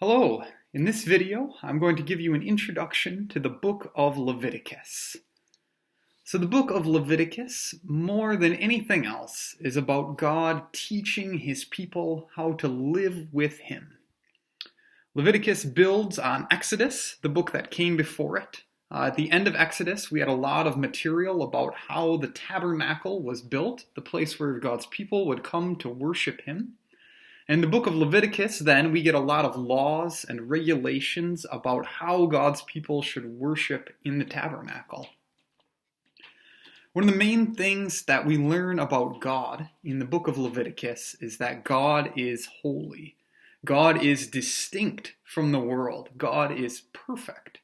Hello, in this video I'm going to give you an introduction to the book of Leviticus. So the book of Leviticus, more than anything else, is about God teaching his people how to live with him. Leviticus builds on Exodus, the book that came before it. At the end of Exodus, we had a lot of material about how the tabernacle was built, the place where God's people would come to worship him. In the book of Leviticus, then, we get a lot of laws and regulations about how God's people should worship in the tabernacle. One of the main things that we learn about God in the book of Leviticus is that God is holy. God is distinct from the world. God is perfect.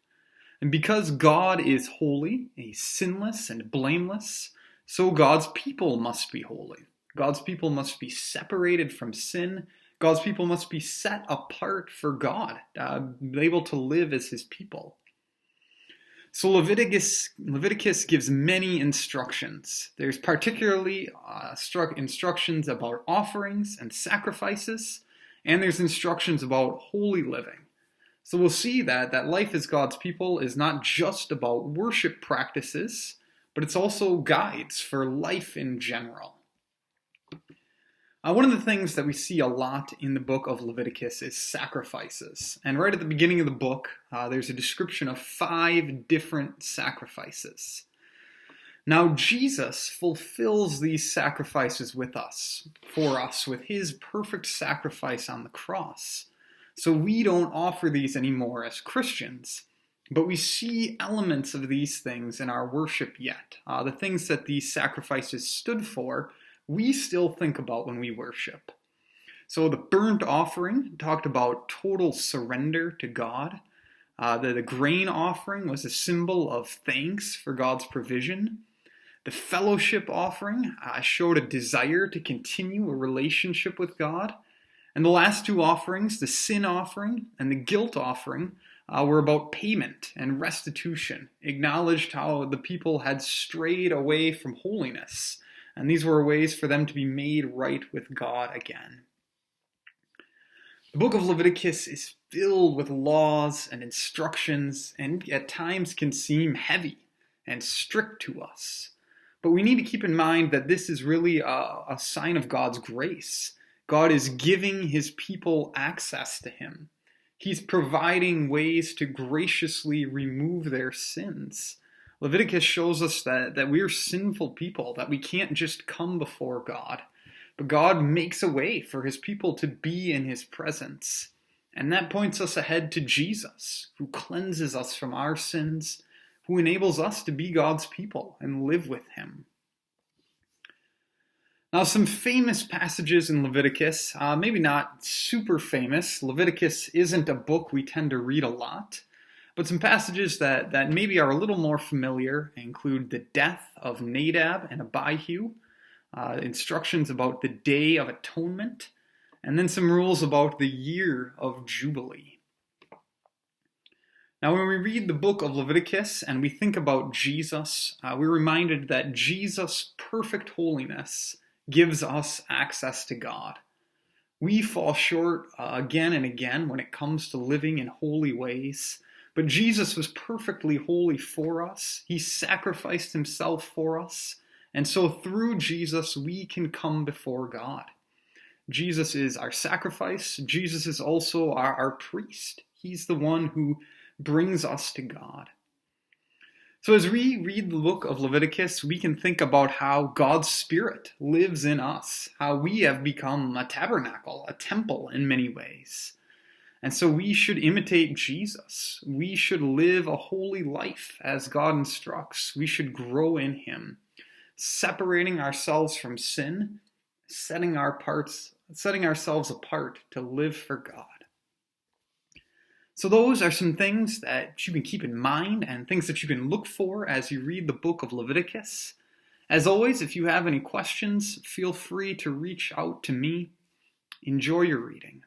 And because God is holy, he's sinless and blameless, so God's people must be holy. God's people must be separated from sin. God's people must be set apart for God, able to live as his people. So Leviticus gives many instructions. There's particularly instructions about offerings and sacrifices, and there's instructions about holy living. So we'll see that life as God's people is not just about worship practices, but it's also guides for life in general. One of the things that we see a lot in the book of Leviticus is sacrifices. And right at the beginning of the book, there's a description of 5 different sacrifices. Now, Jesus fulfills these sacrifices for us, with his perfect sacrifice on the cross. So we don't offer these anymore as Christians, but we see elements of these things in our worship yet. The things that these sacrifices stood for, we still think about when we worship. So the burnt offering talked about total surrender to God. The grain offering was a symbol of thanks for God's provision. The fellowship offering showed a desire to continue a relationship with God. And the last 2 offerings, the sin offering and the guilt offering, were about payment and restitution, acknowledged how the people had strayed away from holiness. And these were ways for them to be made right with God again. The book of Leviticus is filled with laws and instructions, and at times can seem heavy and strict to us. But we need to keep in mind that this is really a sign of God's grace. God is giving his people access to him. He's providing ways to graciously remove their sins. Leviticus shows us that we're sinful people, that we can't just come before God. But God makes a way for his people to be in his presence. And that points us ahead to Jesus, who cleanses us from our sins, who enables us to be God's people and live with him. Now, some famous passages in Leviticus, maybe not super famous. Leviticus isn't a book we tend to read a lot. But some passages that maybe are a little more familiar include the death of Nadab and Abihu, instructions about the Day of Atonement, and then some rules about the year of Jubilee. Now, when we read the book of Leviticus and we think about Jesus, we're reminded that Jesus' perfect holiness gives us access to God. We fall short again and again when it comes to living in holy ways. But Jesus was perfectly holy for us. He sacrificed himself for us. And so through Jesus, we can come before God. Jesus is our sacrifice. Jesus is also our priest. He's the one who brings us to God. So as we read the book of Leviticus, we can think about how God's Spirit lives in us, how we have become a tabernacle, a temple in many ways. And so we should imitate Jesus. We should live a holy life as God instructs. We should grow in him, separating ourselves from sin, setting ourselves apart to live for God. So those are some things that you can keep in mind and things that you can look for as you read the book of Leviticus. As always, if you have any questions, feel free to reach out to me. Enjoy your reading.